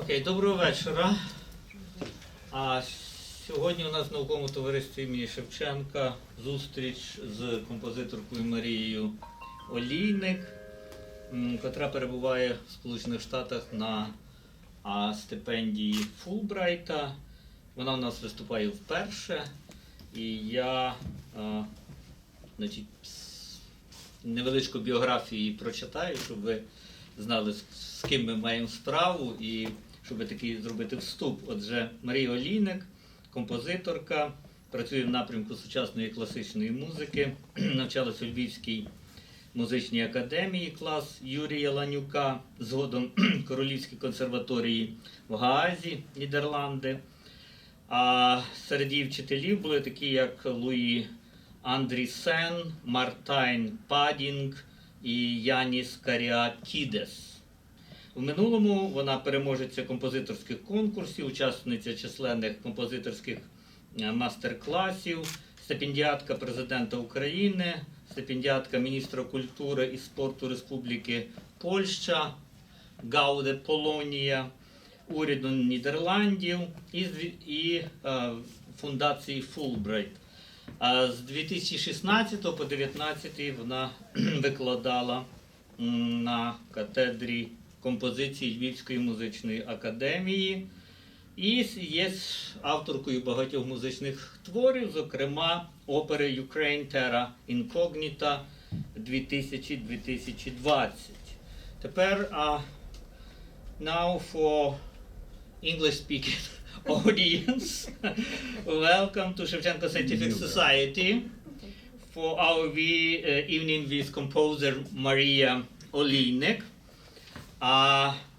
Окей, доброго вечора. Сьогодні у нас в науковому товаристві імені Шевченка зустріч з композиторкою Марією Олійник, котра перебуває в Сполучених Штатах на стипендії Фулбрайта. Вона у нас виступає вперше, і я невеличку біографію її прочитаю, щоб ви знали, з ким ми маємо справу, і щоб такий зробити вступ. Отже, Марія Олійник, композиторка, працює в напрямку сучасної класичної музики, навчалась у Львівській музичній академії, клас Юрія Ланюка, згодом Королівській консерваторії в Гаазі, Нідерланди. А серед її вчителів були такі, як Луї Андрісен, Мартайн Падінг і Яніс Каріатідес. В минулому вона переможеця композиторських конкурсів, учасниця численних композиторських мастер-класів, стипендіятка Президента України, стипендіятка Міністра Культури і Спорту Республіки Польща, Гауде Полонія, уряду Нідерландів і фундації Фулбрайт. З 2016 по 2019 вона викладала на катедрі композиції Львівської музичної академії і є авторкою багатьох музичних творів, зокрема опери Ukraine-Terra Incognita 2000-2020. Тепер now for English-speaking audience, welcome to Shevchenko Scientific Society for our evening with composer Marija Olійник.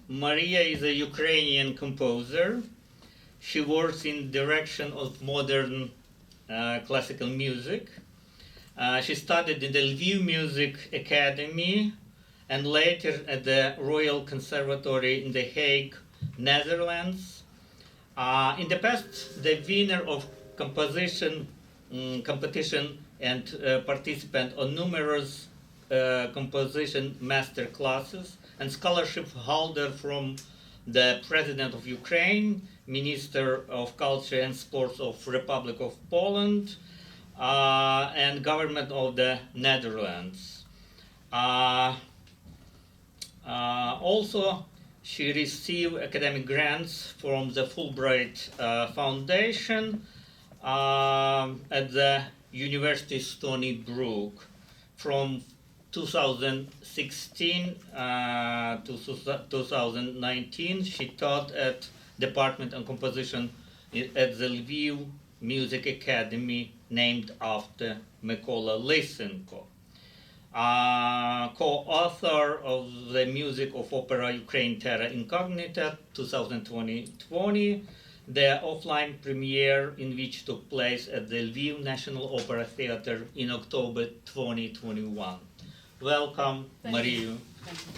Maria is a Ukrainian composer. She works in direction of modern classical music. She studied in the Lviv Music Academy and later at the Royal Conservatory in The Hague, Netherlands. In the past, the winner of composition competition and participant on numerous composition master classes and scholarship holder from the President of Ukraine, Minister of Culture and Sports of Republic of Poland, and Government of the Netherlands. Also, she received academic grants from the Fulbright Foundation at the University of Stony Brook. From 2016 to 2019, she taught at Department of Composition at the Lviv Music Academy, named after Mykola Lysенko. Co-author of the music of opera Ukraine-Terra Incognita 2020, the offline premiere in which took place at the Lviv National Opera Theatre in October 2021. Welcome, Maria. Thank you.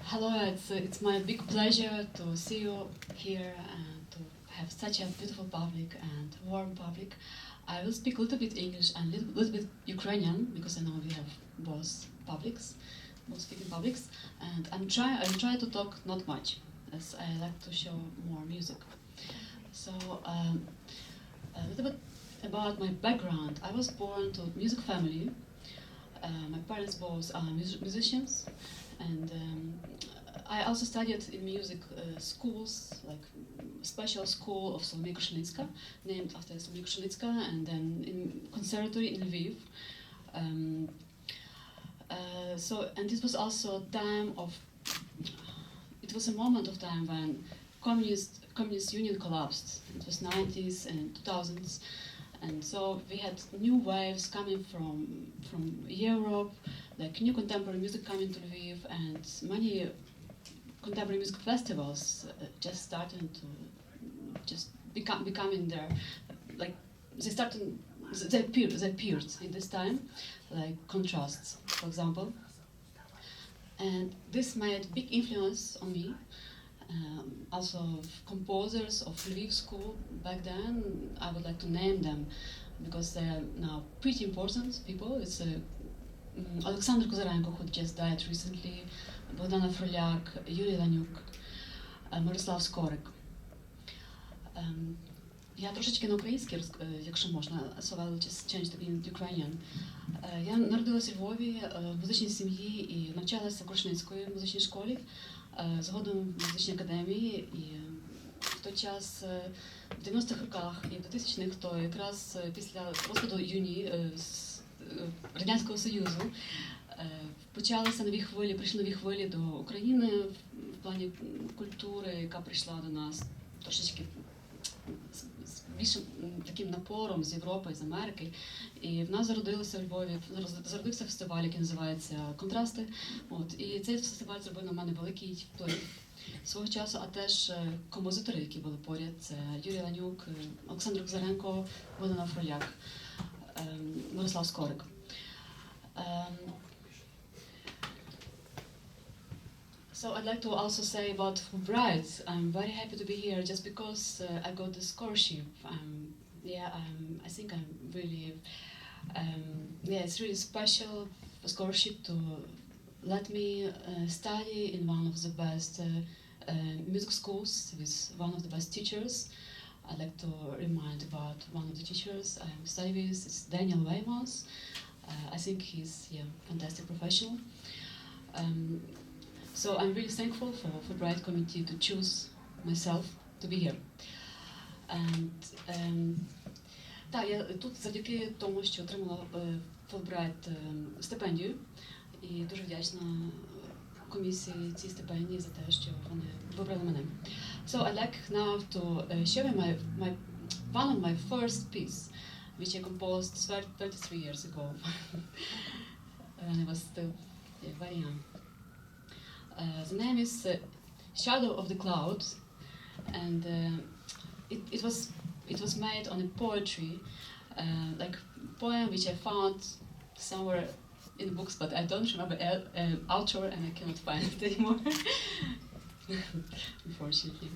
Hello, it's my big pleasure to see you here and to have such a beautiful public and warm public. I will speak a little bit English and a little bit Ukrainian because I know we have both speaking publics, and I'll try to talk not much as I like to show more music. So a little bit about my background. I was born to a music family. My parents both are musicians, and I also studied in music schools, like special school of Solomia Krshenitska, named after Solomia Krshenitska, and then in Conservatory in Lviv. And this was also a time of, it was a moment of time when communist union collapsed. It was 90s and 2000s, and so we had new waves coming from Europe, like new contemporary music coming to Lviv, and many contemporary music festivals just starting to just becoming there, like they appeared in this time, like Contrasts, for example. And this made big influence on me, Also composers of Lvivskoy back then. I would like to name them because they are now pretty important people. It's Олександр Козиренко, who just died recently, Богдана Фроляк, Юрій Ланюк, Мирослав Скорик. Я трошечки на українській, якщо можна, so I will just change to be in Ukrainian. Я народилася у Львові в музичній сім'ї і навчалася в Крушницької музичній школі, згодом в Музичній академії. І в той час, в 90-х роках і в 2000-х, то якраз після розпаду Юні Радянського Союзу почалися нові хвилі, прийшли нові хвилі до України в плані культури, яка прийшла до нас трошечки з більшим таким напором з Європи, з Америки. І в нас зародився у Львові, зародився фестиваль, який називається «Контрасти». І цей фестиваль зробив на мене великий вплив свого часу, а теж композитори, які були поряд, це Юрій Ланюк, Олександр Козиренко, Богдана Фроляк, Мирослав Скорик. So I'd like to also say about Fulbright. I'm very happy to be here just because I got the scholarship. I think I'm really, it's really special scholarship to let me study in one of the best music schools with one of the best teachers. I'd like to remind about one of the teachers I'm studying with. It's Daniel Weymouth. I think he's a fantastic professional. So I'm really thankful for Fulbright Committee to choose myself to be here. Так, я тут завдяки тому, що отримала Fulbright стипендію, і дуже вдячна комісії цій стипендії за те, що вони вибрали мене. So I'd like now to share one of my first piece, which I composed 33 years ago, when I was still very young. The name is Shadow of the Clouds, and it was made on a poetry, like poem which I found somewhere in books, but I don't remember author, and I cannot find it anymore, unfortunately.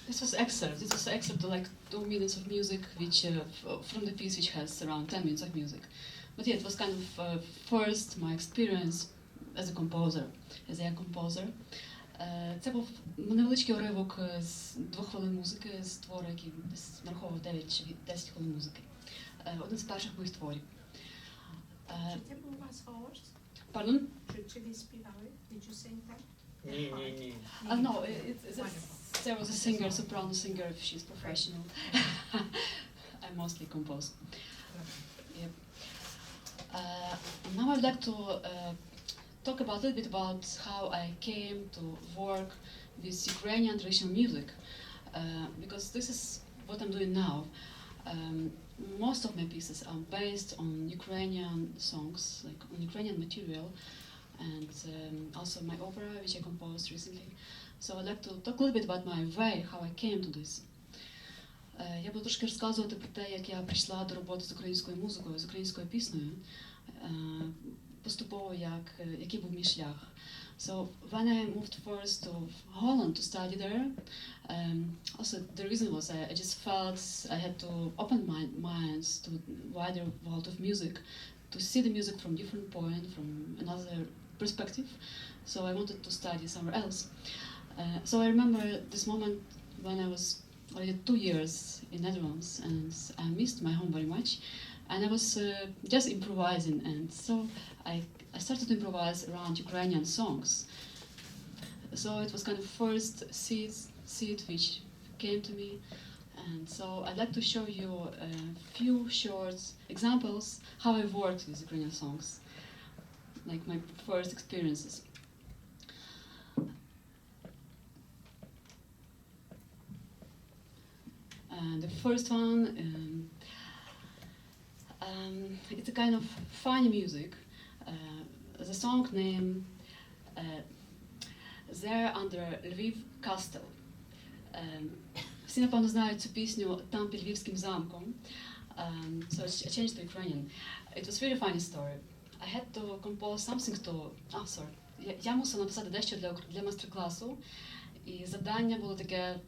This was excerpt of like 2 minutes of music, which from the piece which has around 10 minutes of music. But yeah, it was kind of first my experience as a composer, as a composer. Це був невеличкий уривок з 2 хвилин музики, з твору, який нараховував 9 чи 10 хвилин музики. Один з перших моїх творів. Чи це був у вас голос? Pardon? Чи ви співали? Did you sing that? Ні. No, there was a singer, soprano singer, if she's professional. I mostly compose. Yep. Now I'd like to talk about a little bit about how I came to work with Ukrainian traditional music, because this is what I'm doing now. Most of my pieces are based on Ukrainian songs, like on Ukrainian material, and also my opera, which I composed recently. So I'd like to talk a little bit about my way, how I came to this. Я буду трошки розказувати про те, як я прийшла до роботи з українською музикою, з українською піснею, поступово, який був мій шлях. So when I moved first to Holland to study there, also the reason was I just felt I had to open my minds to wider world of music, to see the music from different point, from another perspective. So I wanted to study somewhere else. So I remember this moment when I was already 2 years in Netherlands, and I missed my home very much. And I was just improvising, and so I started to improvise around Ukrainian songs. So it was kind of first seed which came to me, and so I'd like to show you a few short examples how I worked with Ukrainian songs, like my first experiences. And the first one. It's a kind of funny music. The song name There Under Lviv Castle. Всі, напевно, знають цю пісню «Там під Львівським замком». So I changed to Ukrainian. It was really funny story. I had to compose something to... Я мусила написати дещо для майстер-класу. І завдання було таке,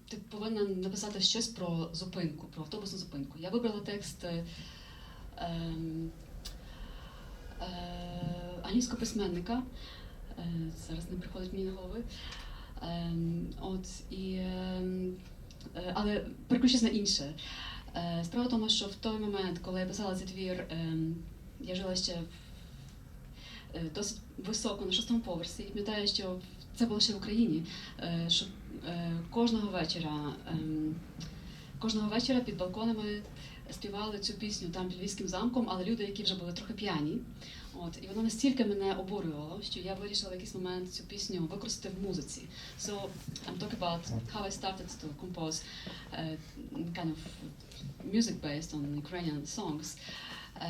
ти повинна написати щось про зупинку, про автобусну зупинку. Я вибрала текст англійського письменника, зараз не приходить мені на голови, але переключусь на інше. Справа в тому, що в той момент, коли я писала цей твір, я жила ще досить високо, на 6-му поверсі, і пам'ятаю, що це було ще в Україні, що кожного вечора під балконами співали цю пісню «Там під Львівським замком», але люди, які вже були трохи п'яні. І воно настільки мене обурювало, що я вирішила в якийсь момент цю пісню використати в музиці. So I'm talking about how I started to compose kind of music based on Ukrainian songs.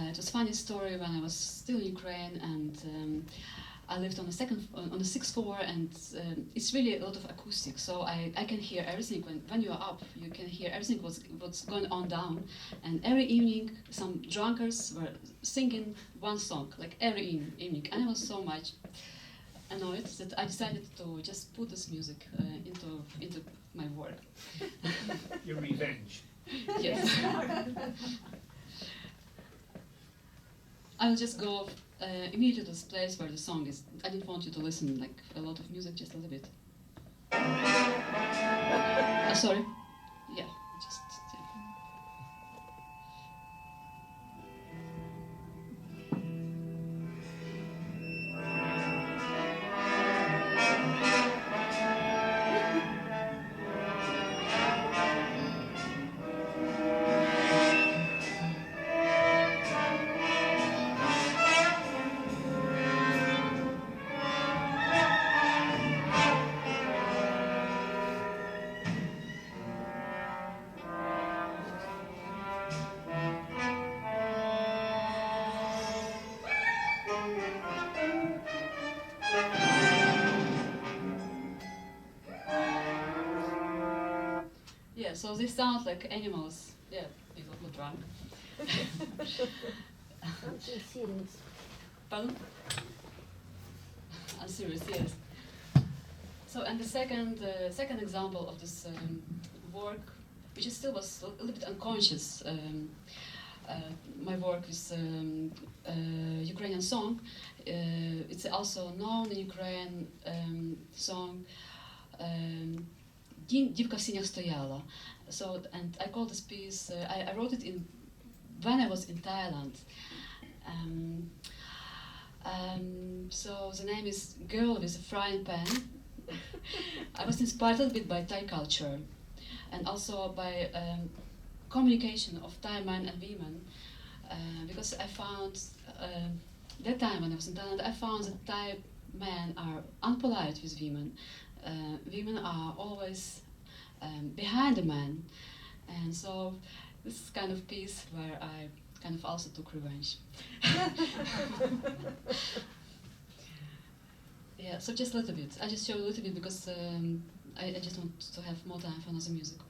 It was a funny story when I was still in Ukraine, and I lived on the 6th floor, and it's really a lot of acoustic. So I can hear everything. When you are up, you can hear everything what's going on down. And every evening, some drunkards were singing one song, like every evening. And I was so much annoyed that I decided to just put this music into my work. Your revenge. Yes. I'll just go immediately to this place where the song is. I didn't want you to listen like a lot of music, just a little bit. Sorry. Yeah, just. Yeah. So they sound like animals. Yeah, people who drunk. Something serious. Pardon? I'm serious, yes. So, and the second example of this work, which still was a little bit unconscious, my work with Ukrainian song. It's also known in Ukraine song "Дівка в сінях стояла." So, and I call this piece. I wrote it when I was in Thailand. So the name is "Girl with a Frying Pan." I was inspired a little bit by Thai culture, and also by communication of Thai men and women, because I found that time when I was in Thailand, I found that Thai men are unpolite with women. Women are always behind the man, and so this is kind of piece where I kind of also took revenge. Yeah, so just a little bit. I just show a little bit because I just want to have more time for another music.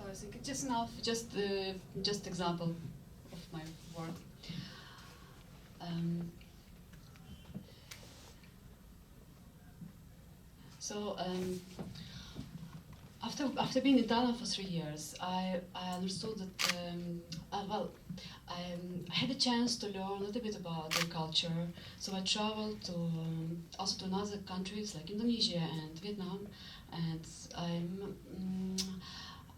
I think it's just enough, just example of my work. After being in Thailand for 3 years, I understood that I had a chance to learn a little bit about their culture. So I traveled to also to other countries like Indonesia and Vietnam, and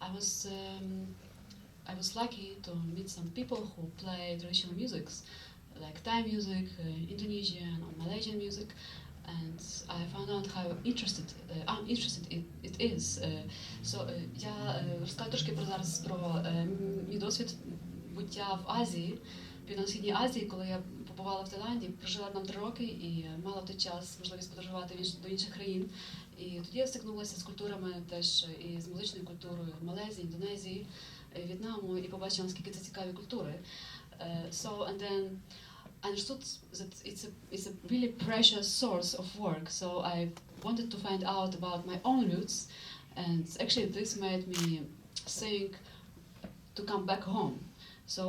I was lucky to meet some people who play traditional musics, like Thai music, Indonesian or Malaysian music, and I found out how interested it is. Я розкажу трошки зараз про мій досвід буття в Азії, Південно-Східній Азії, коли я побувала в Таїланді, прожила там 3 роки і мала в той час можливість подорожувати до інших країн. І тоді я стикнулася з культурами теж і з музичною культурою в Малайзії, Індонезії, В'єтнаму, і побачила, наскільки це цікаві культури. And then I understood that it's a really precious source of work. So I wanted to find out about my own roots, and actually this made me think to come back home. So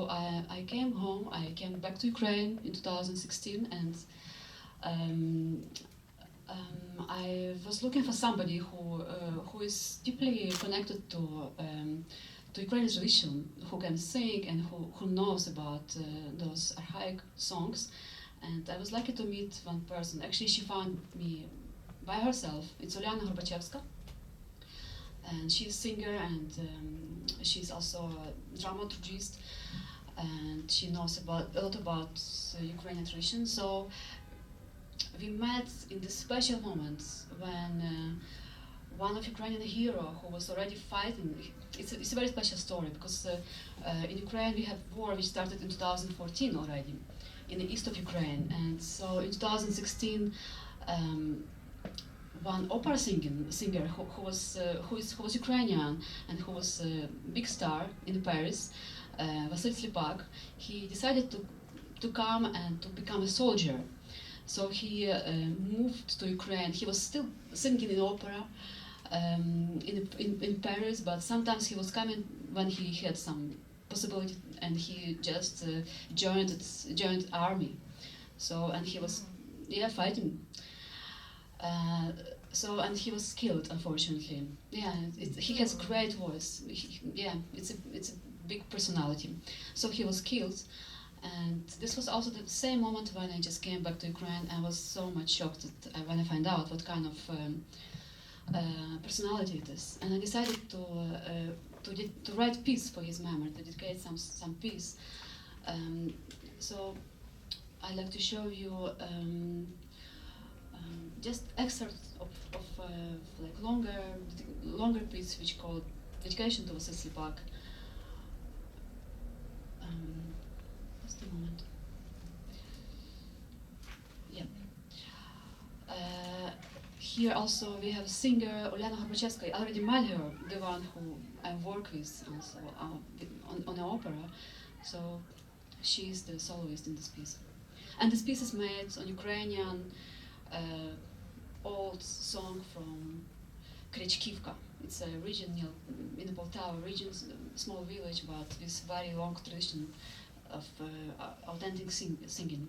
I came home. I came back to Ukraine in 2016, and I was looking for somebody who is deeply connected to Ukrainian tradition, who can sing and who knows about those archaic songs. And I was lucky to meet one person. Actually, she found me by herself. It's Olyana Gorbachevska. And she's a singer, and she's also a dramaturgist, and she knows a lot about Ukrainian tradition. So we met in this special moments when one of Ukrainian hero who was already fighting. It's a very special story because in Ukraine we have war which started in 2014 already in the east of Ukraine, and so in 2016 one opera singer who was Ukrainian and who was a big star in Paris, Василю Сліпаку, he decided to come and to become a soldier. So he moved to Ukraine. He was still singing in opera in Paris, but sometimes he was coming when he had some possibility, and he just joined army. So and he was fighting. And he was killed, unfortunately. Yeah, he has a great voice. It's a big personality. So he was killed. And this was also the same moment when I just came back to Ukraine. I was so much shocked when I found out what kind of personality it is. And I decided to write piece for his memory, to dedicate some piece. So I'd like to show you just excerpts of like longer piece which called Dedication to Василю Сліпаку. Just a moment. Yeah. Here also we have singer Ulyana Горбачевська. I already met her, the one who I work with also on the opera. So she's the soloist in this piece. And this piece is made on Ukrainian old song from Krechkivka. It's a region in the Poltava region, small village, but with very long tradition of authentic singing.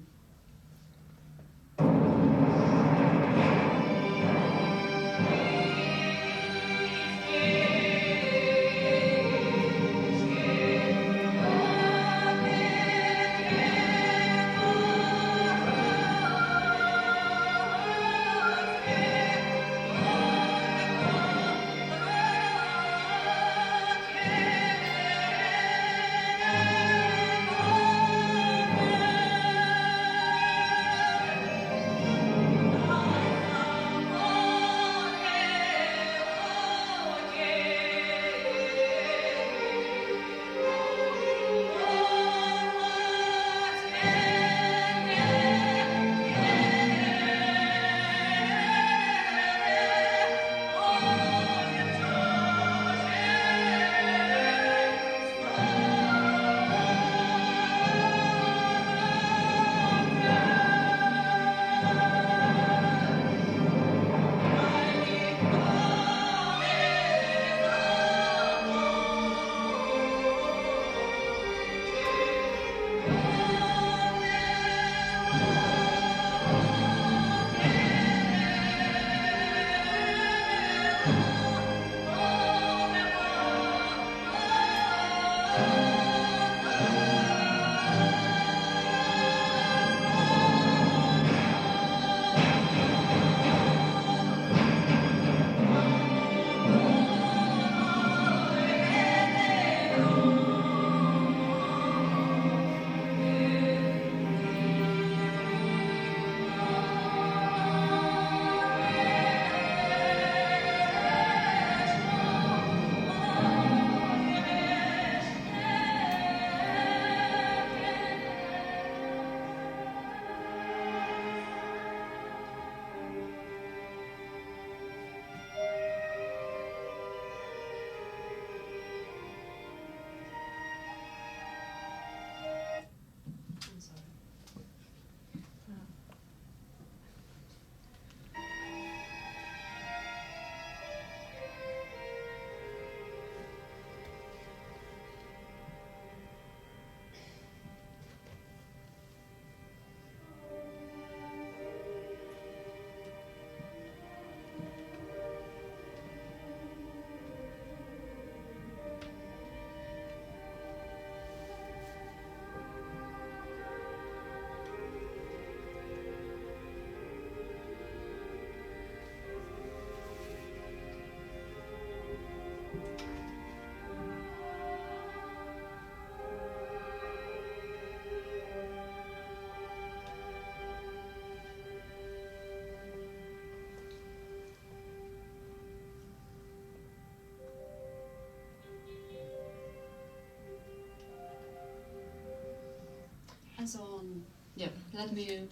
And so on. Yeah, let me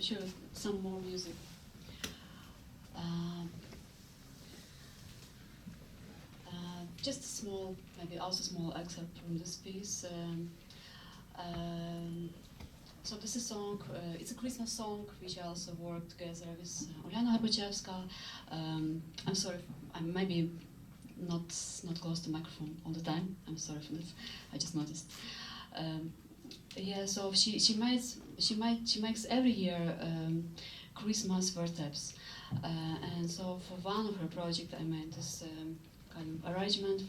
show you some more music. Just a small, maybe also small excerpt from this piece. So this is a song, it's a Christmas song, which I also worked together with Ulyana Горбачевська. I'm sorry, I'm maybe not close to the microphone all the time. I'm sorry for this. I just noticed. Yeah, so she makes every year Christmas verteps, and so for one of her projects I made this kind of arrangement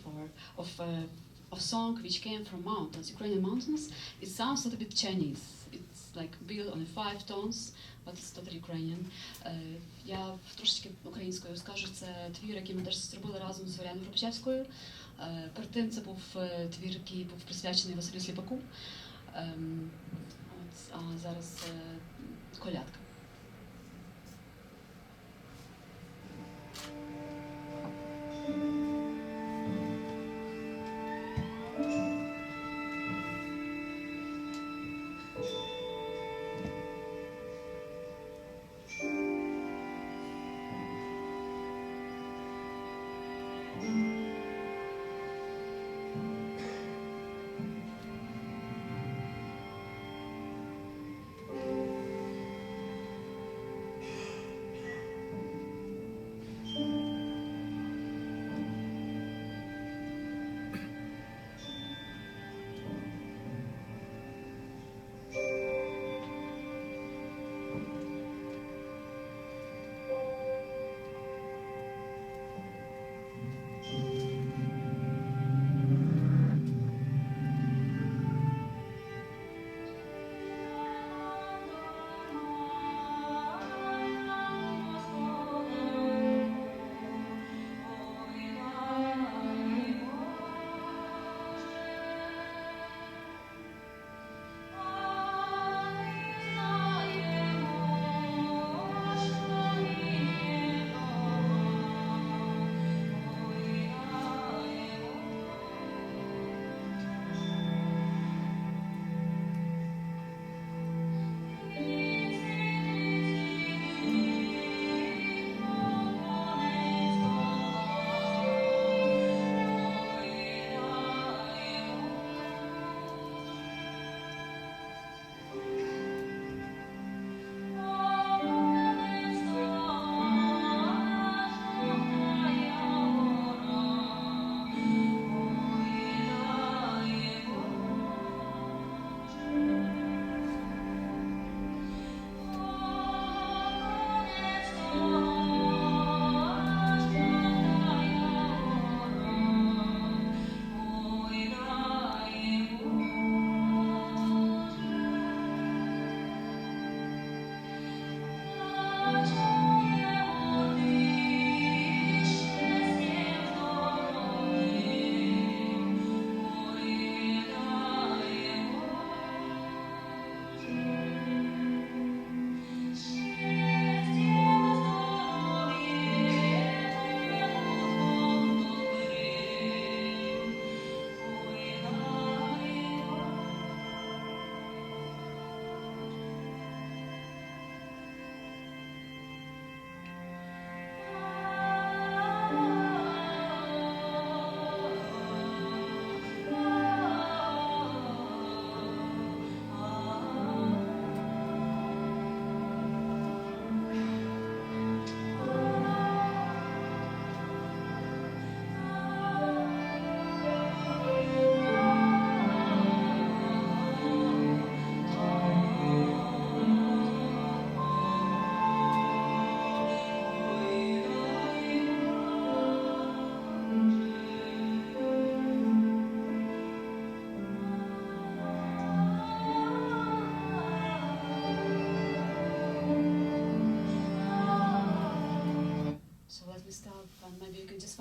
of song which came from mountains, Ukrainian mountains. It sounds a little bit Chinese. It's like built on 5 tones, but it's totally Ukrainian. Я трошечки українською скажу, це твір, який ми теж зробили разом з Уляною Горбачевською. Перед тим це був твір, який був присвячений Василю Сліпаку. А зараз колядка.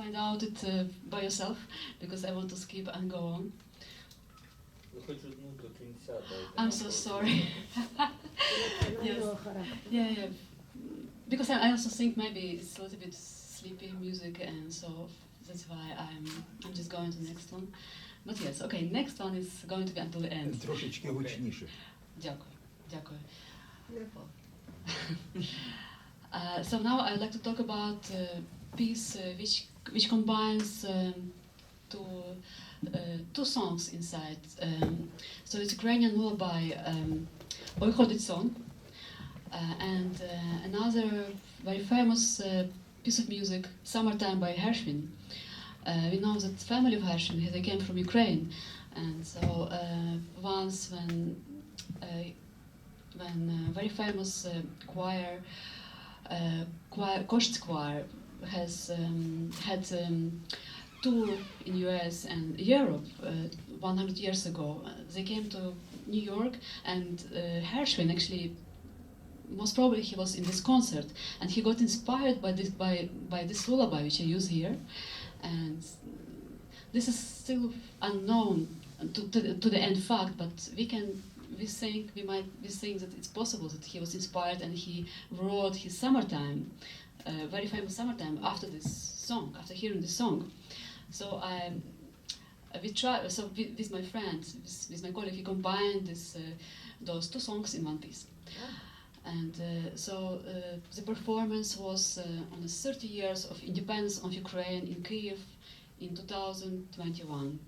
Find out it by yourself, because I want to skip and go on. I'm so sorry. Yes. Yeah. Because I also think maybe it's a little bit sleepy music, and so that's why I'm just going to the next one. But yes, okay, next one is going to be until the end. Трошечки гучніше. Дякую. So now I'd like to talk about a piece which combines two songs inside. So it's Ukrainian lullaby, Ой ходить сон, and another very famous piece of music, Summertime by Gershwin. We know that the family of Gershwin, they came from Ukraine, and so once when very famous choir, Kosh's choir, has had tour in US and Europe 100 years ago. They came to New York, and Gershwin actually, most probably he was in this concert, and he got inspired by this lullaby which I use here. And this is still unknown to the end fact, but we can we might be saying that it's possible that he was inspired and he wrote his Summertime, very famous Summertime, after this song, after hearing this song. So with my friends, with my colleague, we combined those two songs in one piece. And the performance was on the 30 years of independence of Ukraine in Kyiv in 2021.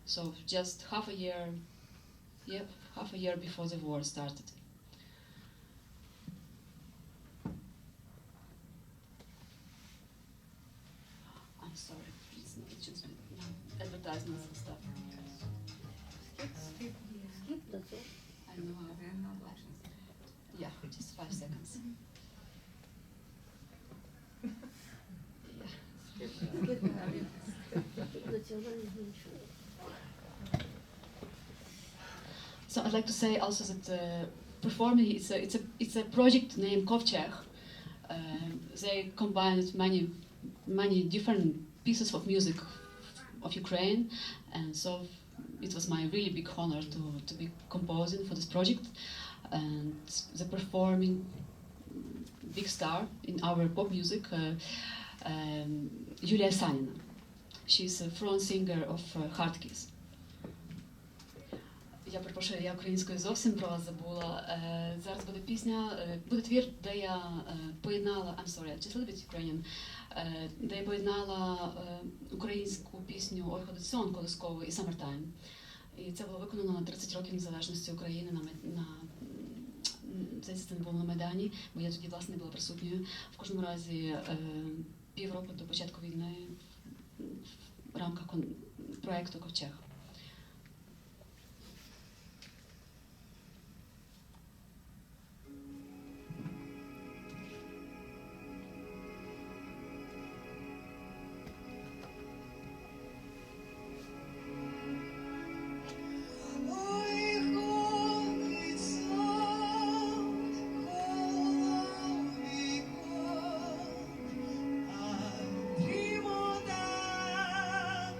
So just half a year before the war started. I'm sorry, it should be advertisements and stuff. I know how. Yeah, just 5 seconds. So I'd like to say also that performing it's a project named Kovčeg. They combined many different pieces of music of Ukraine, and so it was my really big honor to be composing for this project. And the performing big star in our pop music, Yulia Sanina. She's a front singer of Hard Kiss. Я перепрошую, я українською зовсім про вас забула. Зараз буде пісня, буде твір, де я поєднала, I'm sorry, just a little bit Ukrainian, де я поєднала українську пісню «Ой, ходить сон» колискову і «Summertime». І це було виконано на 30 років незалежності України це було на Майдані, бо я тоді, власне, була присутньою. В кожному разі півроку до початку війни в рамках проєкту «Ковчег». Дрімо так,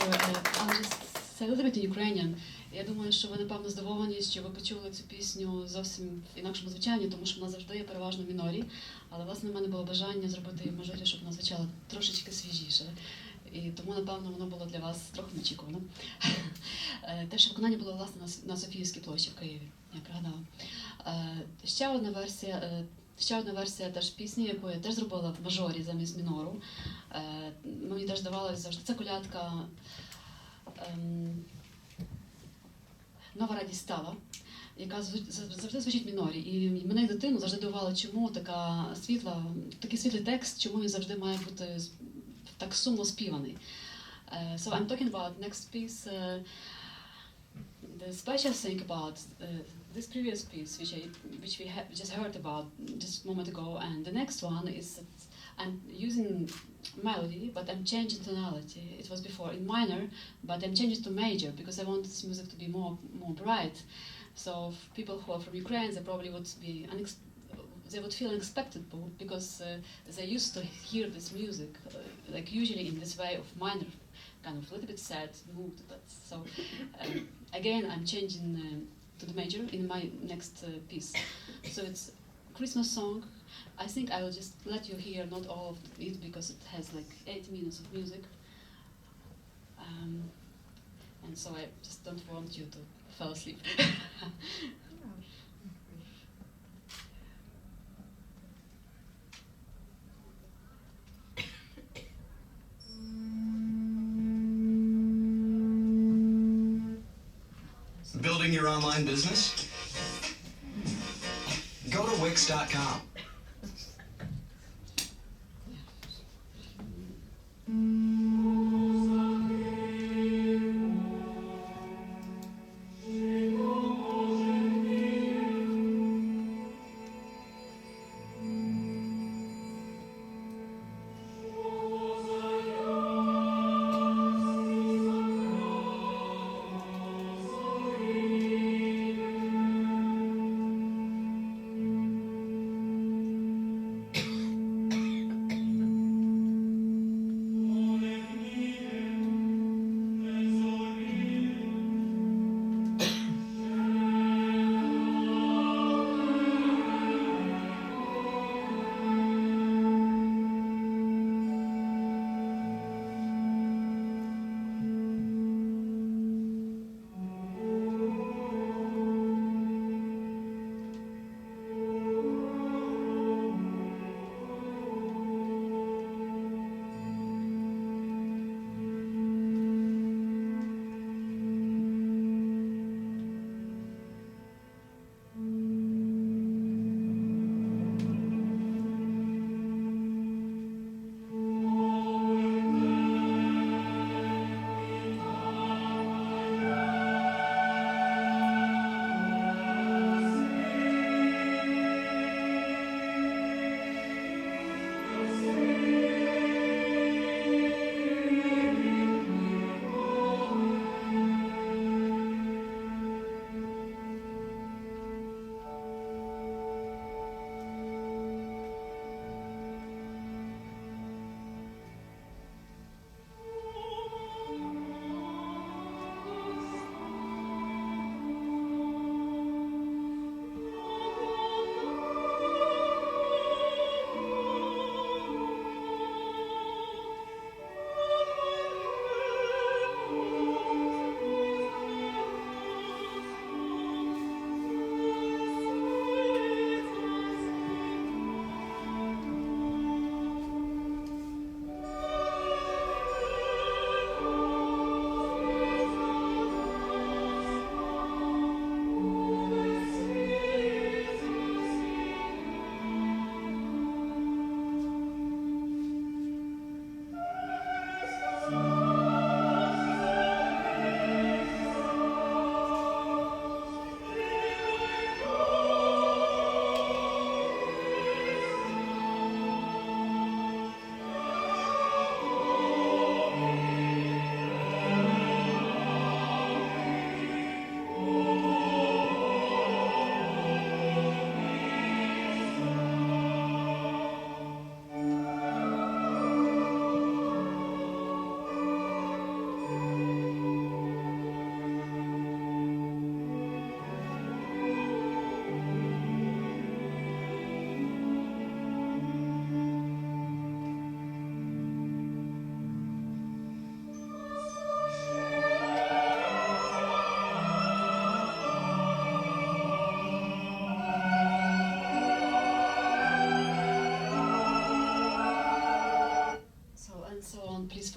I'll just say a little bit in Ukrainian. Я думаю, що ви, напевно, здивовані, що ви почули цю пісню зовсім в інакшому звучанні, тому що вона завжди є переважно в мінорі. Але, власне, в мене було бажання зробити її в мажорі, щоб вона звучала трошечки свіжіше. І тому, напевно, воно було для вас трохи неочікувано. Перше виконання було, власне, на Софіївській площі в Києві, я пригадала. Ще одна версія теж пісні, яку я теж зробила в мажорі замість мінору. Мені теж здавалося завжди, це колядка «Нова радість стала», яка завжди звучить в мінорі. І мене, як дитину, завжди дивувало, чому такий світлий текст, чому він завжди має бути так сумно співаний. So I'm talking about next piece. The special thing about this previous piece, which we just heard about just a moment ago, and the next one is that I'm using melody, but I'm changing tonality. It was before in minor, but I'm changing to major because I want this music to be more bright. So people who are from Ukraine, they probably would be they would feel unexpected because they used to hear this music like usually in this way of minor, kind of a little bit sad mood. But so again, I'm changing to the major in my next piece. So it's a Christmas song. I think I will just let you hear not all of it because it has like 8 minutes of music. And so I just don't want you to fall asleep. Building your online business? Go to Wix.com.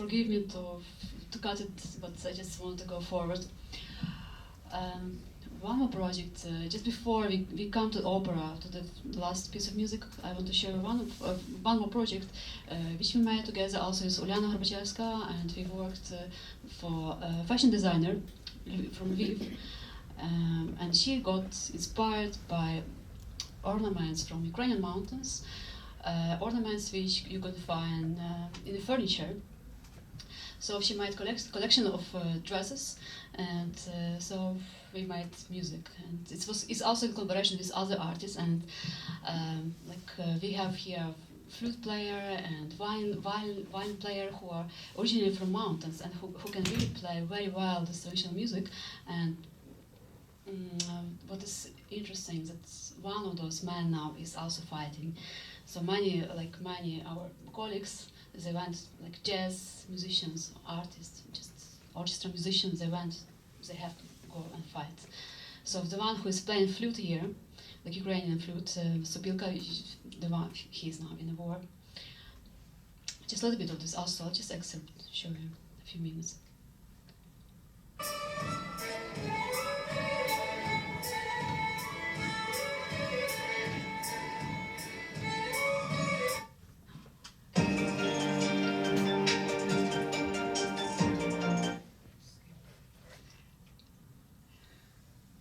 forgive me to cut it, but I just want to go forward. One more project, just before we come to opera, to the last piece of music, I want to share one more project which we made together also with Uliana Горбачевська, and we worked for a fashion designer from Lviv, and she got inspired by ornaments from Ukrainian mountains, ornaments which you could find in the furniture. So she made collection of dresses, and so we made music, and it's also in collaboration with other artists, and we have here flute player and violin player who are originally from mountains and who can really play very well the traditional music. And what is interesting that one of those men now is also fighting. So many our colleagues, they went like jazz musicians, artists, just orchestra musicians, they have to go and fight. So the one who is playing flute here, like Ukrainian flute, Sopilka, the one, he's now in the war. Just a little bit of this also, I'll just show you a few minutes.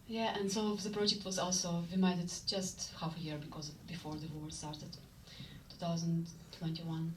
Yeah, and so the project was also, we made it just half a year because before the war started, 2021.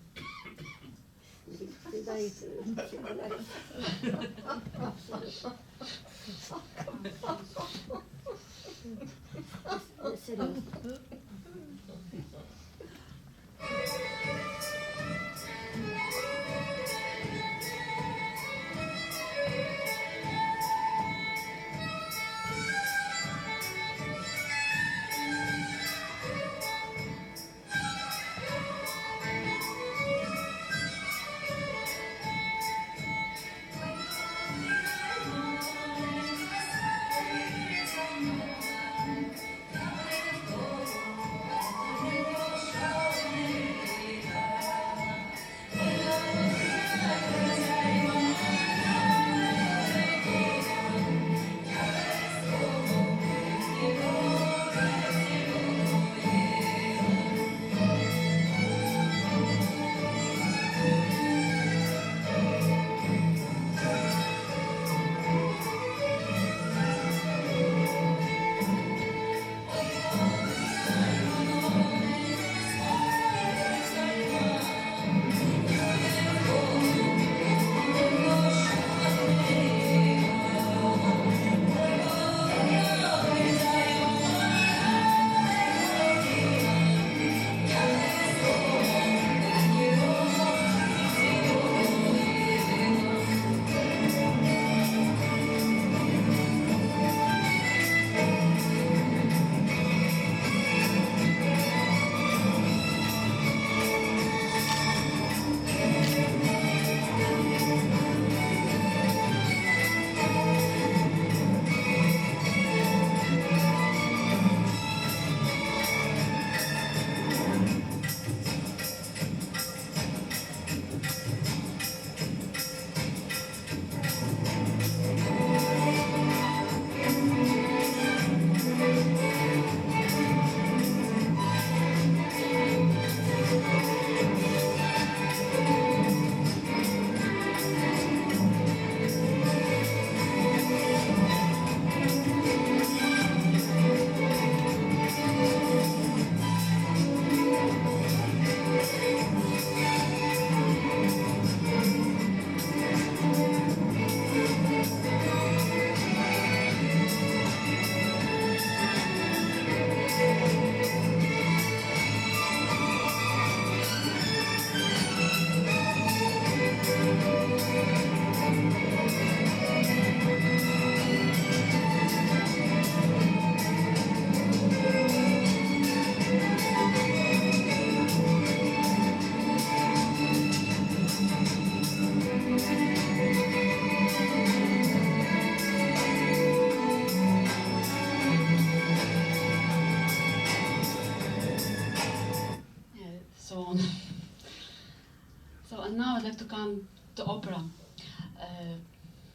to opera.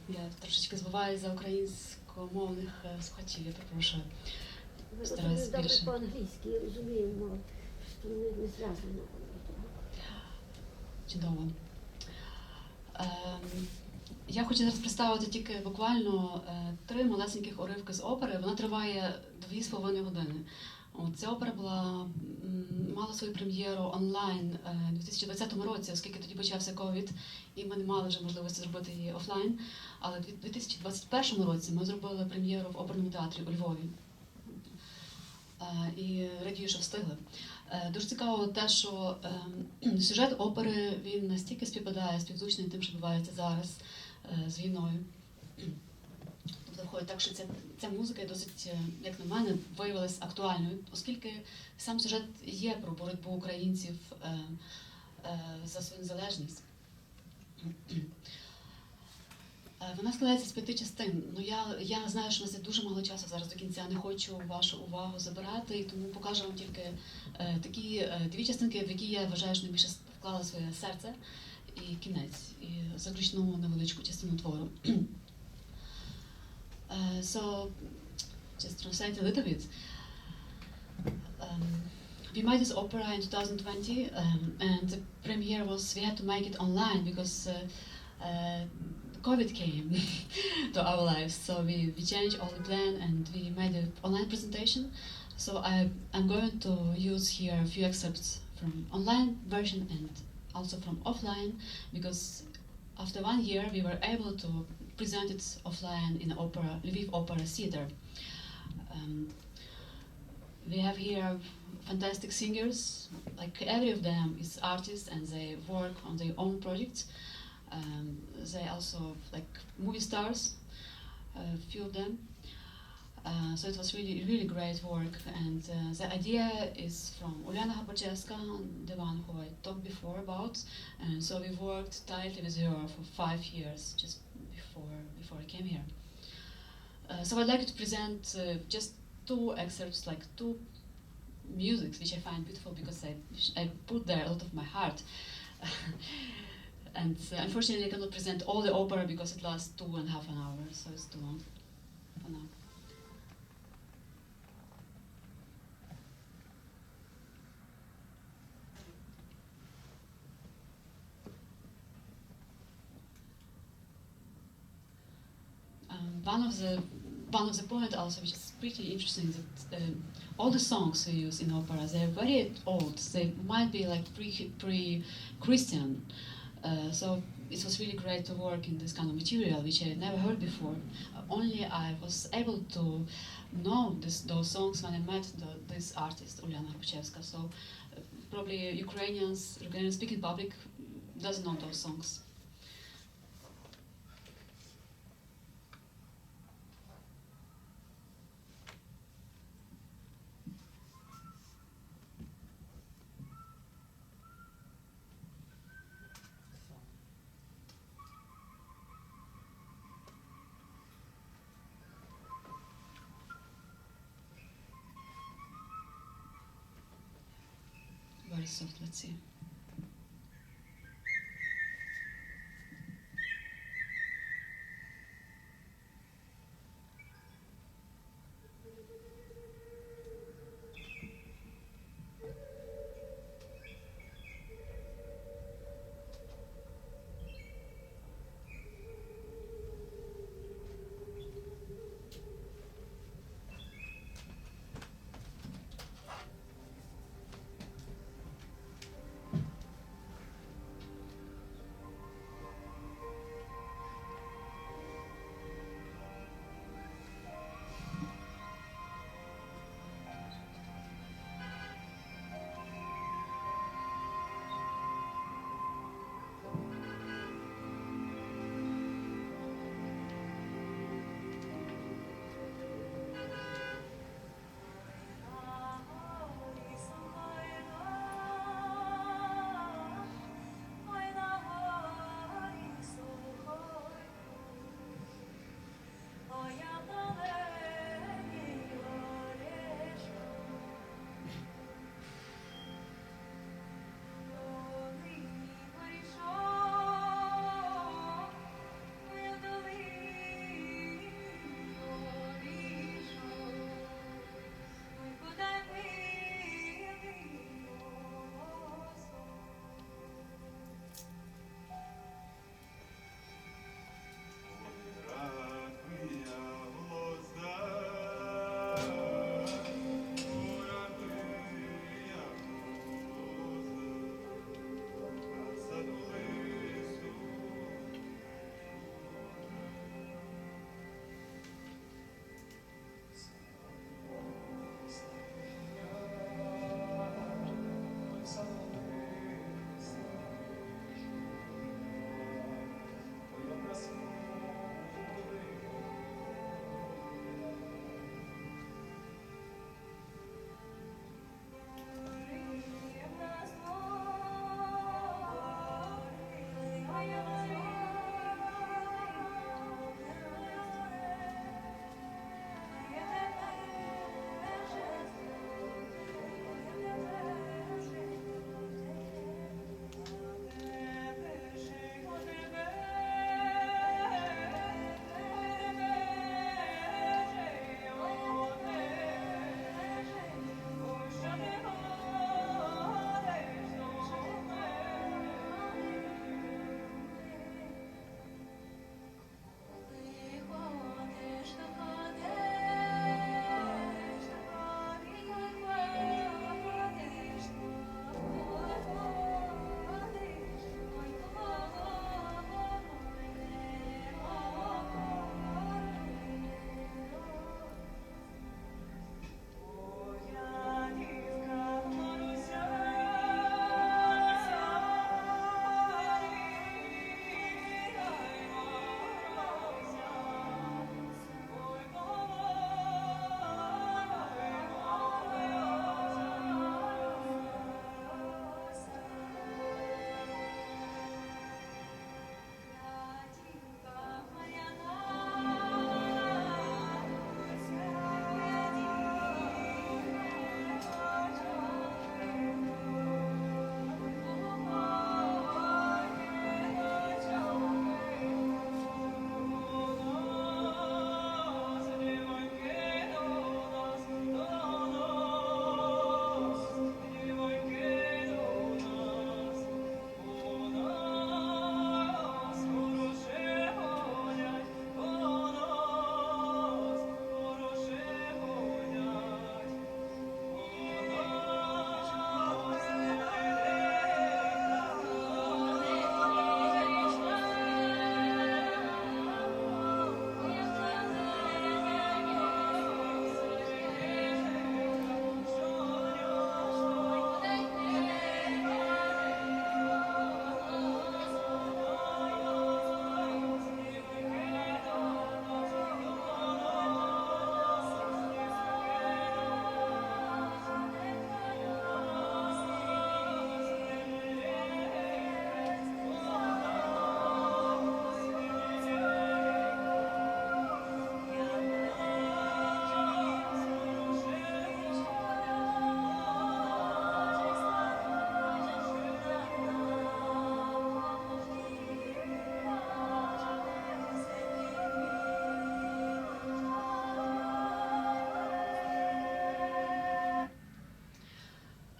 Я трошечки збиваю за українськомовних слухачів, я перепрошую. Стараюсь Добре більше. по-англійськи, розуміємо, що не зв'язано. Чудово. Я хочу зараз представити тільки буквально 3 малесеньких уривки з опери. Вона триває 2,5 години. Ця опера мала свою прем'єру онлайн у 2020 році, оскільки тоді почався ковід, і ми не мали вже можливості зробити її офлайн. Але у 2021 році ми зробили прем'єру в оперному театрі у Львові. І радію, що встигли. Дуже цікаво те, що сюжет опери, він настільки співзвучний тим, що відбувається зараз з війною. Тобто виходить так, що ця музика досить, як на мене, виявилась актуальною, оскільки сам сюжет є про боротьбу українців за свою незалежність. Вона складається з 5 частин. Я знаю, що у нас є дуже мало часу зараз до кінця, не хочу вашу увагу забирати, і тому покажу вам тільки такі 2 частинки, в які я вважаю, що найбільше вклала своє серце і кінець, і заключну невеличку частину твору. So, just translate a little bit. We made this opera in 2020, and the premiere we had to make it online because COVID came to our lives, so we changed all the plan and we made an online presentation. So I'm going to use here a few excerpts from online version and also from offline, because after 1 year we were able to present it offline in Lviv Opera Theatre. We have here fantastic singers, like every of them is artists and they work on their own projects. They also like movie stars, a few of them. So it was really great work, and the idea is from Uliana Hapachevska, the one who I talked before about, and so we worked tightly with her for 5 years, just before I came here. So I'd like to present just 2 excerpts, like 2 musics, which I find beautiful because I put there a lot of my heart. And unfortunately I cannot present all the opera because it lasts 2.5 hours, so it's too long for now. One of the points also, which is pretty interesting, that all the songs we use in opera, they're very old. They might be like pre-Christian. So it was really great to work in this kind of material, which I had never heard before. Only I was able to know those songs when I met this artist, Uliana Hapachevska. So probably Ukrainian-speaking public doesn't know those songs. Very soft, let's see.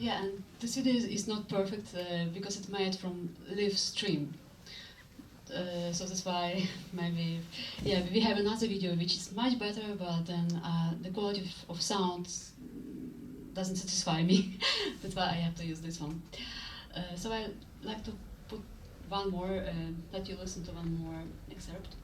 Yeah, and this video is not perfect because it's made from live stream. So that's why maybe, yeah, we have another video which is much better, but then the quality of sound doesn't satisfy me. That's why I have to use this one. So I like to put one more, let you listen to one more excerpt.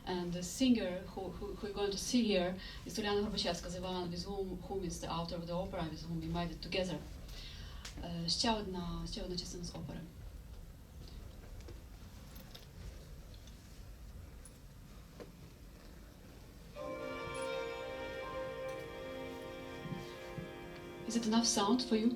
And the singer who you're going to see here is Uliana Горбачевська, the one with whom is the author of the opera, with whom we made it together. Ще одна частина з опери. Is it enough sound for you?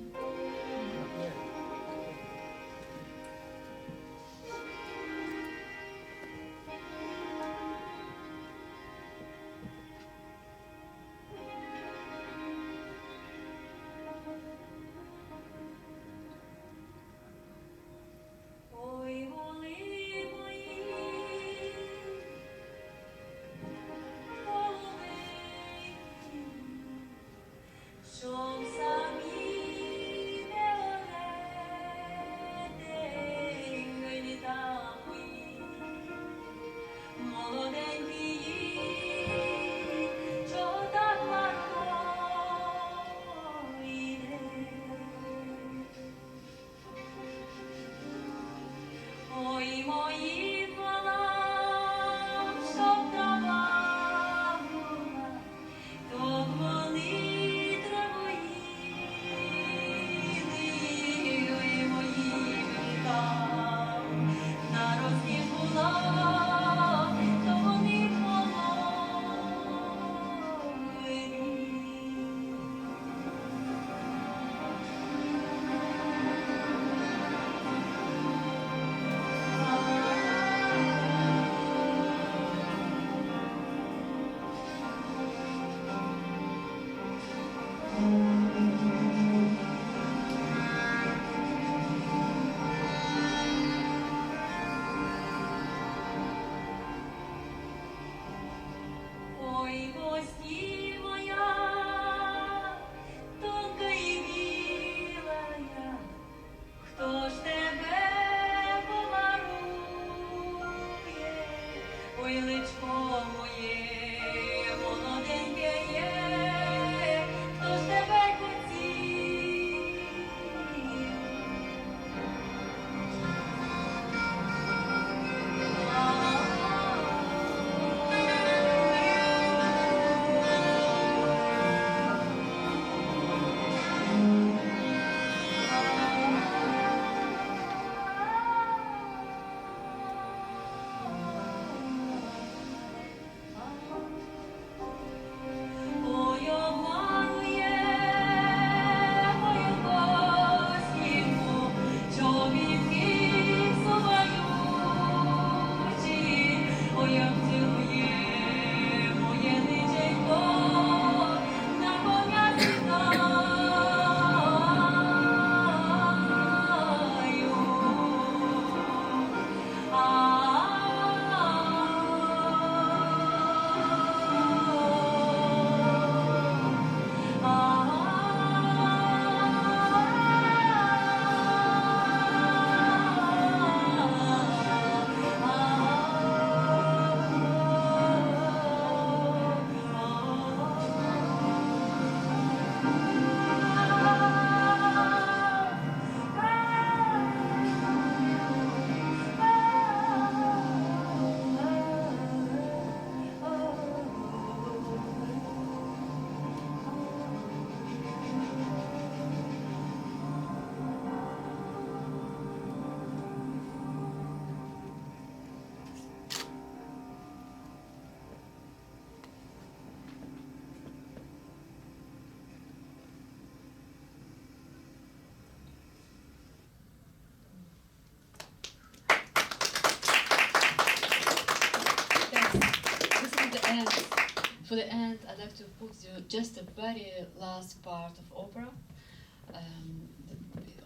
For the end, I'd like to put you just the very last part of opera.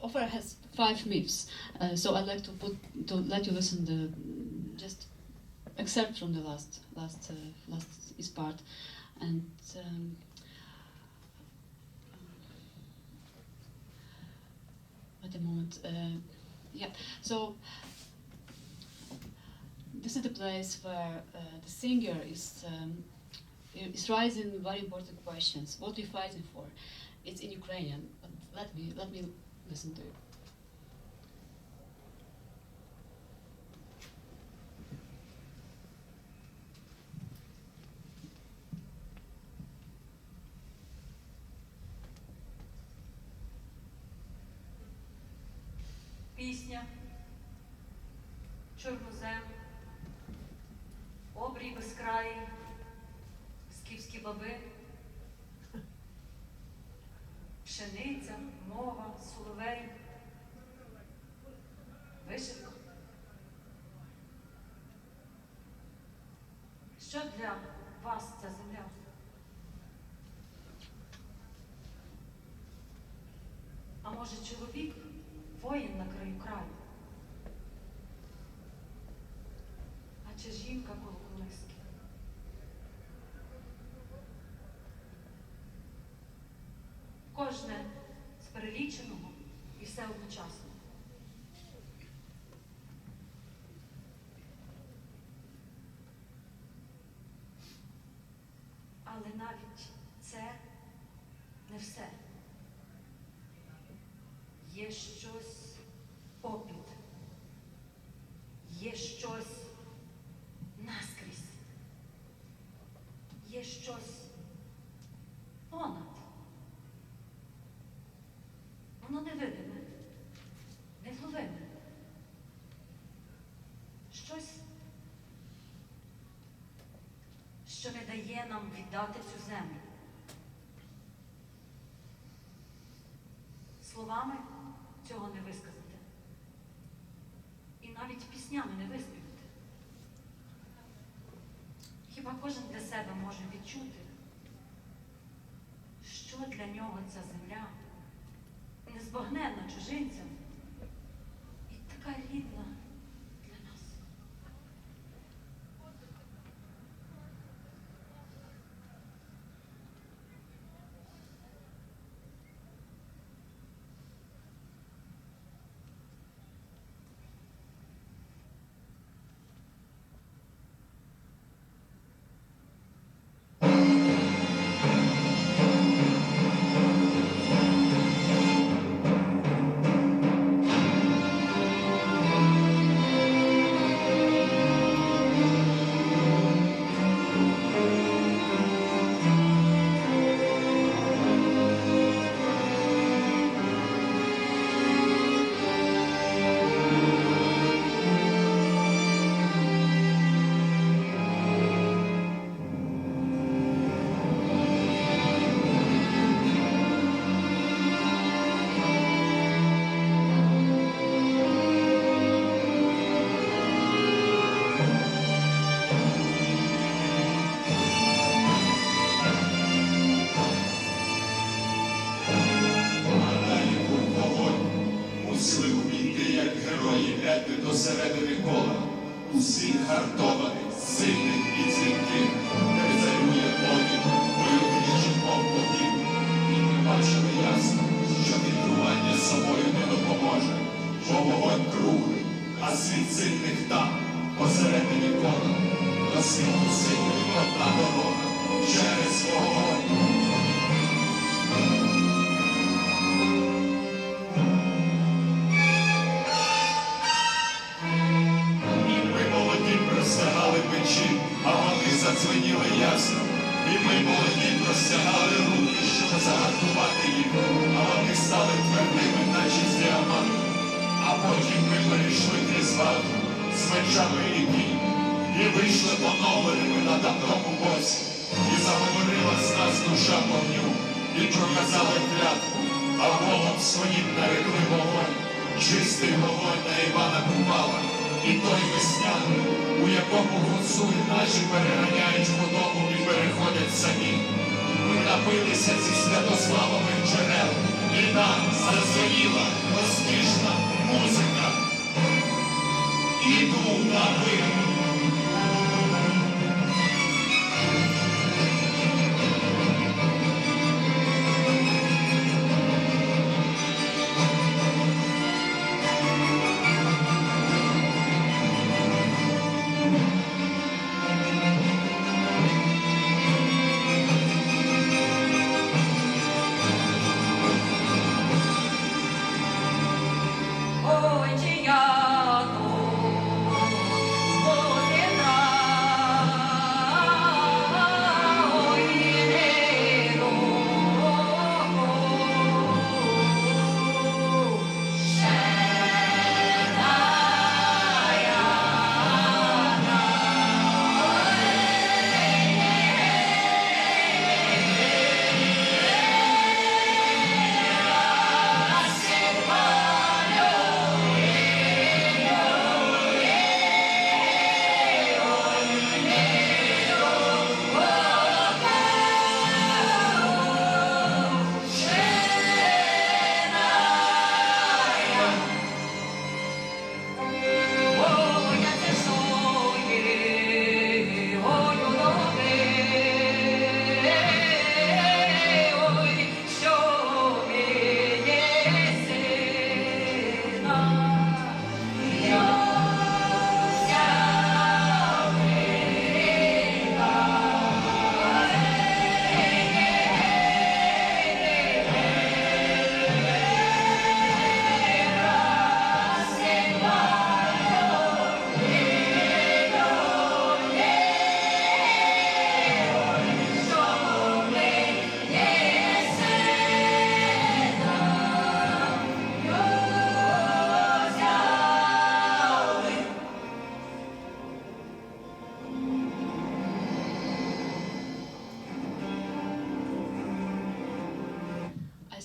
opera has 5 myths, so I'd like to let you listen just excerpt from the last is part, and at the moment, yeah. So this is the place where the singer is raising very important questions. What are we fighting for? It's in Ukrainian, but let me listen to you. Пісня, чорнозем, обрій безкраї, скіфські баби, пшениця, мова, соловей, вишивка. Що для вас ця земля? А може чоловік? Воїн на краю краю. А чи жінка коло колиски? Кожне з переліченого і все одночасно. Але навіть це не все. Є щось попід, є щось наскрізь, є щось понад. Воно невидиме, невловиме. Щось, що не дає нам віддати цю землю. Словами цього не висказати. І навіть піснями не виспівати. Хіба кожен для себе може відчути, що для нього ця земля незбагненна чужинцям і така рідна для нас. До середини кола, усіх гартованих, сильних і дзвінких, де царює огінь, бойовничим поводів. І ми бачили ясно, що відрування собою не допоможе, бо вогонь круглий, а світ сильних там, посередині кола, до світу сильних одна дорога, через вогонь. Простягали печі, а вони задзвеніли ясно. І ми молоді простягали руки, щоб загартувати їх, а вони стали твердими, наче з діаманту. А потім ми перейшли крізь вату з мечами і кінь, і вийшли оновленими на давному боці. І заговорила з нас душа вогню, і проказали клятву, а Богом своїм нарекли вогонь. Чистий вогонь на Івана Купала. І той весняний, у якому гуцулі наші переганяють худобу і переходять самі. Ми напилися зі святославових джерел, і нам задзвеніла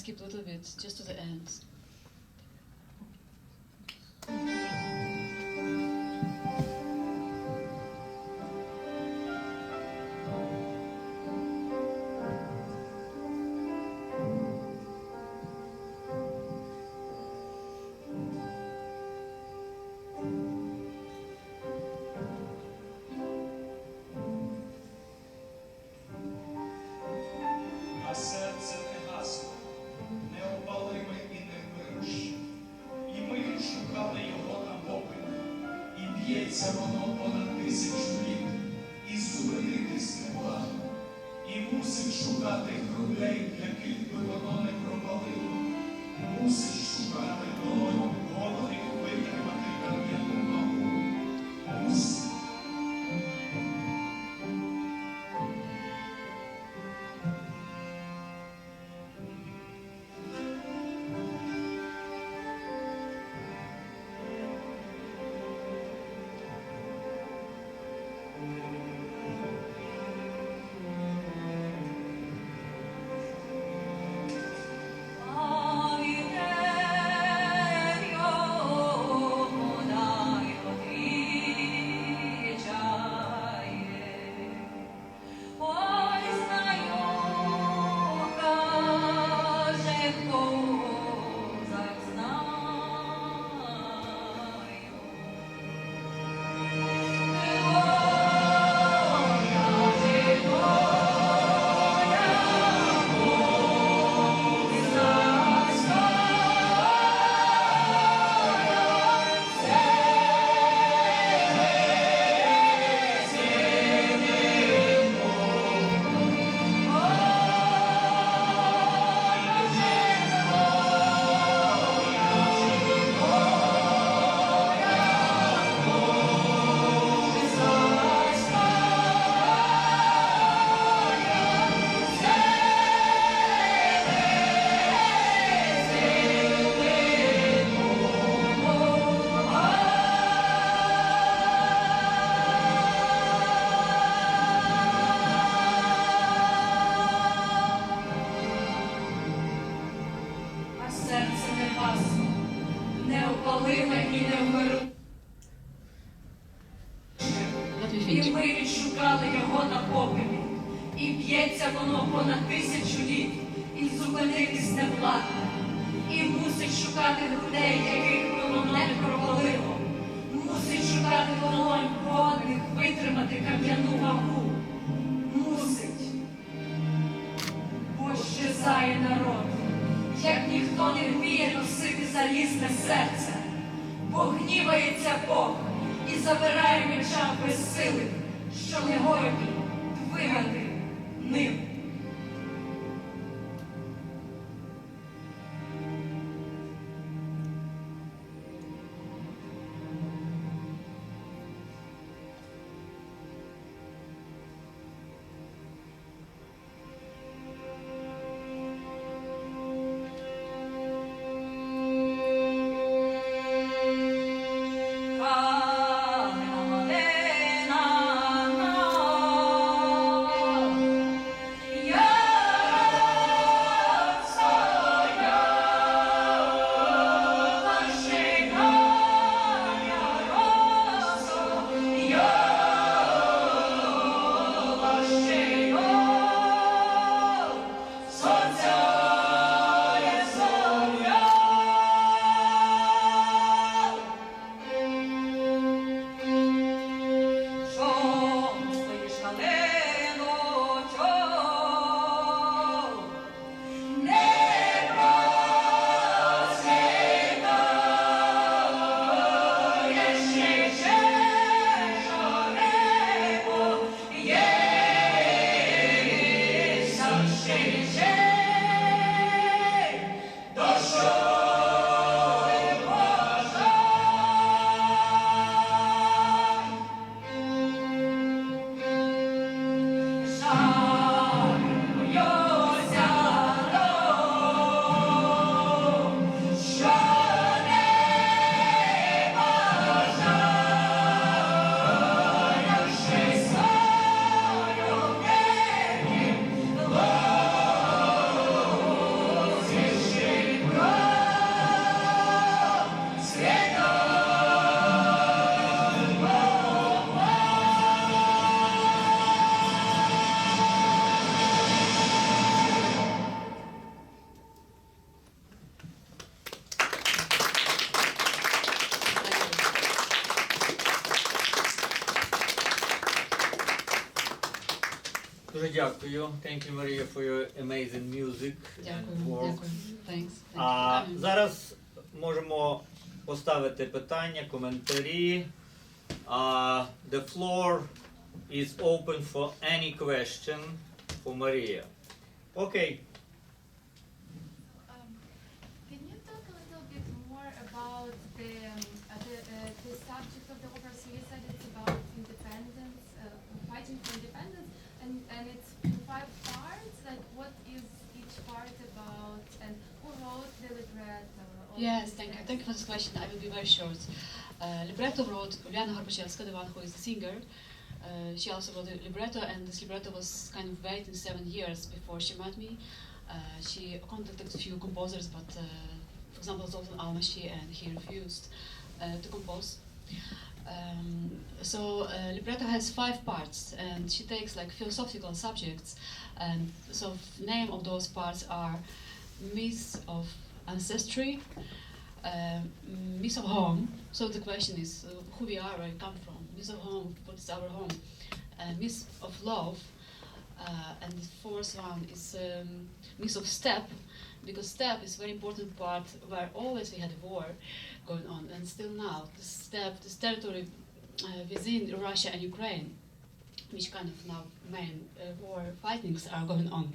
skip a little bit, just to the end. А серце не гасло, неопалиме і не вмирущ. І ми шукали його на попелі, і б'ється воно понад 1000 літ, і зупинитись не владно, і мусить шукати грудей, яких би воно не пропалило. Мусить шукати долонь, годних витримати кам'яну вагу. Мусить. І ми відшукали його на попелі, і б'ється воно понад 1000 літ, і зупинитись не владно, і мусить шукати грудей, яких би воно не пропалило, мусить шукати долонь годних витримати кам'яну вагу, мусить, бо щезає народ, як ніхто не вміє носити залізне серце, бо гнівається Бог і забирає меча безсилих, що не годні двигати ним. Дуже дякую. Thank you, Maria, for your amazing music and work. Дякую. Thanks. А зараз можемо поставити питання, коментарі. The floor is open for any question for Maria. Okay. Can you talk a little bit more about the subject of the opera? So you said it's about independence, fighting for independence, and it's in 5 parts. Like, what is each part about, and who wrote the libretto? Yes, thank you. Thank you for this question. I will be very short. Libretto wrote Uliana Gorbaczewska, the one who is the singer. She also wrote the libretto, and this libretto was kind of waiting 7 years before she met me. She contacted a few composers, but for example, Zoltan Almashi, and he refused to compose. Libretto has 5 parts, and she takes like philosophical subjects, and so name of those parts are myths of ancestry, myths of home. So the question is who we are, where we come from. Myths of home, what is our home? Myths of love, and the 4th one is myths of steppe, because steppe is a very important part where always we had a war going on, and still now the steppe, this territory within Russia and Ukraine, which kind of now main war fightings are going on.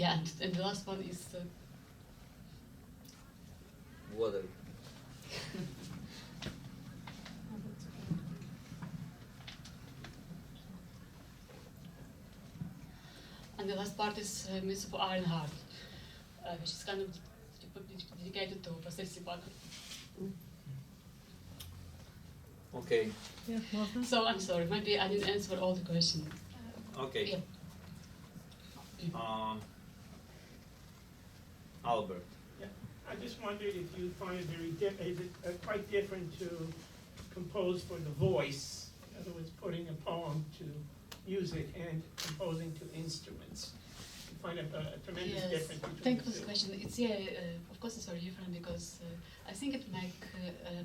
Yeah, and the last one is Water. and the last part is Myth of Iron Heart, which is kind of dedicated to Василю Сліпаку. Okay. So I'm sorry, maybe I didn't answer all the questions. Okay. Yeah. Albert. I just wondered if you find it quite different to compose for the voice, in other words, putting a poem to music and composing to instruments. You find a tremendous difference between Thank you the for the two. question. It's of course it's very different because I think it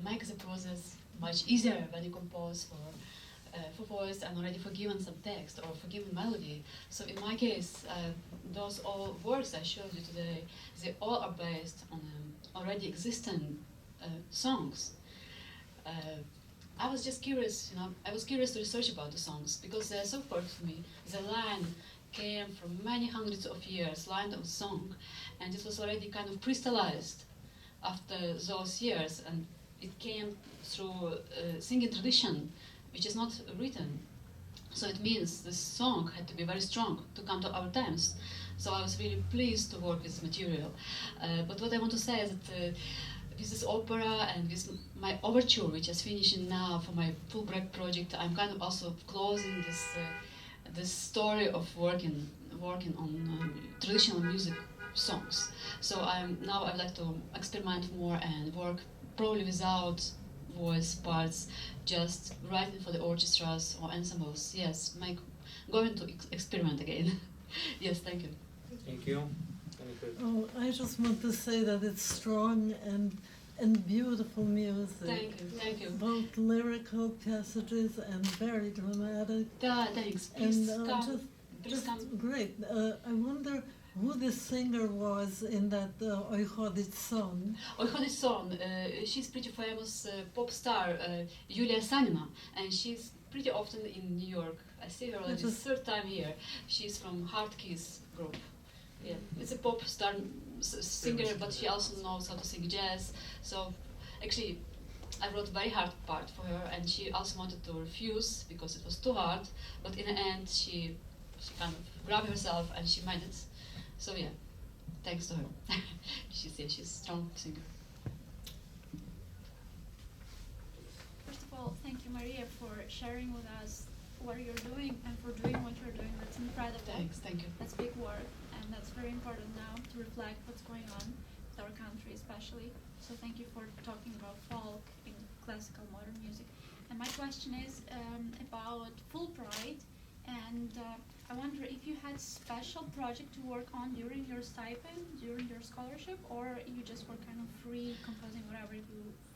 makes the process much easier when you compose for voice and already for given some text or for given melody. So in my case, those all works I showed you today, they all are based on already existing songs. I was just curious, I was curious to research about the songs because they're so important for me. The line came from many hundreds of years, line of song, and it was already kind of crystallized after those years, and it came through singing tradition, which is not written. So it means this song had to be very strong to come to our times. So I was really pleased to work with this material. But what I want to say is that with this opera and with my overture, which is finishing now for my Fulbright project, I'm kind of also closing this story of working on traditional music songs. So now I'd like to experiment more and work probably without voice parts, just writing for the orchestras or ensembles. Yes, going to experiment again. Yes, thank you. Thank you. Oh, I just want to say that it's strong and beautiful music. Thank you. Both lyrical passages and very dramatic. Thanks. Please come. Just great. I wonder who the singer was in that Ой ходить сон. Ой ходить сон. She's pretty famous pop star Yulia Sanina, and she's pretty often in New York. I see her already 3rd time here. She's from Hard Keys group. Yeah, it's a pop star singer, but she also knows how to sing jazz. So actually, I wrote a very hard part for her, and she also wanted to refuse because it was too hard. But in the end, she kind of grabbed herself and she made it. So yeah, thanks to her. she's a strong singer. First of all, thank you, Maria, for sharing with us what you're doing and for doing what you're doing. That's incredible. Thanks, thank you. That's big work, and that's very important now to reflect what's going on with our country especially. So thank you for talking about folk in classical modern music. And my question is about Fulbright And I wonder if you had special project to work on during your stipend, during your scholarship, or you just were kind of free composing whatever you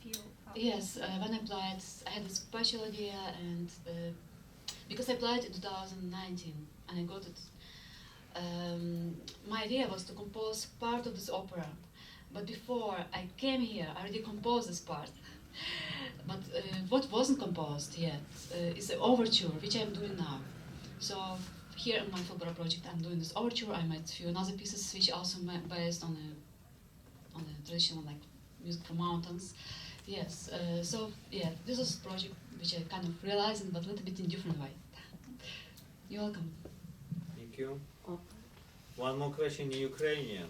feel. Yes, when I applied, I had a special idea, and because I applied in 2019 and I got it. My idea was to compose part of this opera, but before I came here, I already composed this part. But what wasn't composed yet is the overture, which I'm doing now. So here in my Fulbright project, I'm doing this overture. I made a few other pieces, which also based on a traditional like music from mountains. Yes. So yeah, this was a project which I kind of realized, but a little bit in different way. You're welcome. Thank you. Опера. One more question in Ukrainian.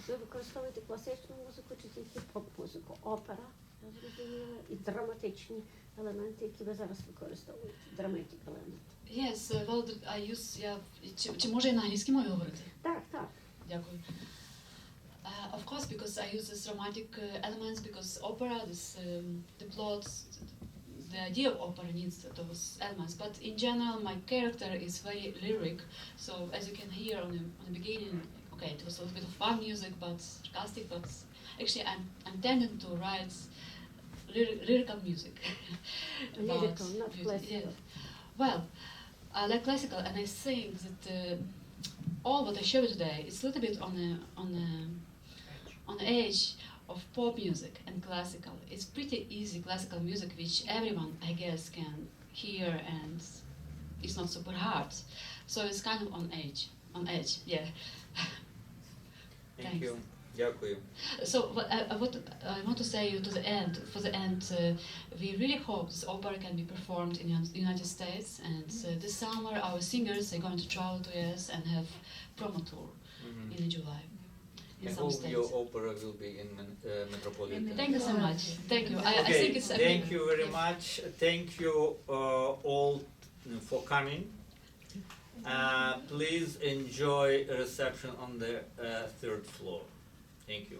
Ви використовуєте класичну музику чи тільки поп-музику? Опера, я зрозуміла, і драматичні елементи, які ви зараз використовуєте. Dramatic element. Yes, well, I use, чи може і на англійській мові говорити? Так, так. Дякую. Of course, because I use these dramatic elements, because opera, the plots, the idea of opera needs those elements. But in general, my character is very lyric. So as you can hear on the beginning, okay, it was a little bit of fun music, but sarcastic. But actually, I'm tending to write lyrical music. Lyrical, not classical. Yeah. Well, I like classical, and I think that all what I show you today is a little bit on the edge of pop music and classical. It's pretty easy classical music, which everyone, I guess, can hear, and it's not super hard. So it's kind of on edge, yeah. Thank you. Дякую. So I want to say to the end, for the end, we really hope this opera can be performed in the United States, and this summer our singers are going to travel to US and have promo tour in July. I hope your opera will be in Metropolitan. Thank you so much. Thank you. I think it's. Thank you very much. Thank you all for coming. Please enjoy a reception on the third floor. Thank you.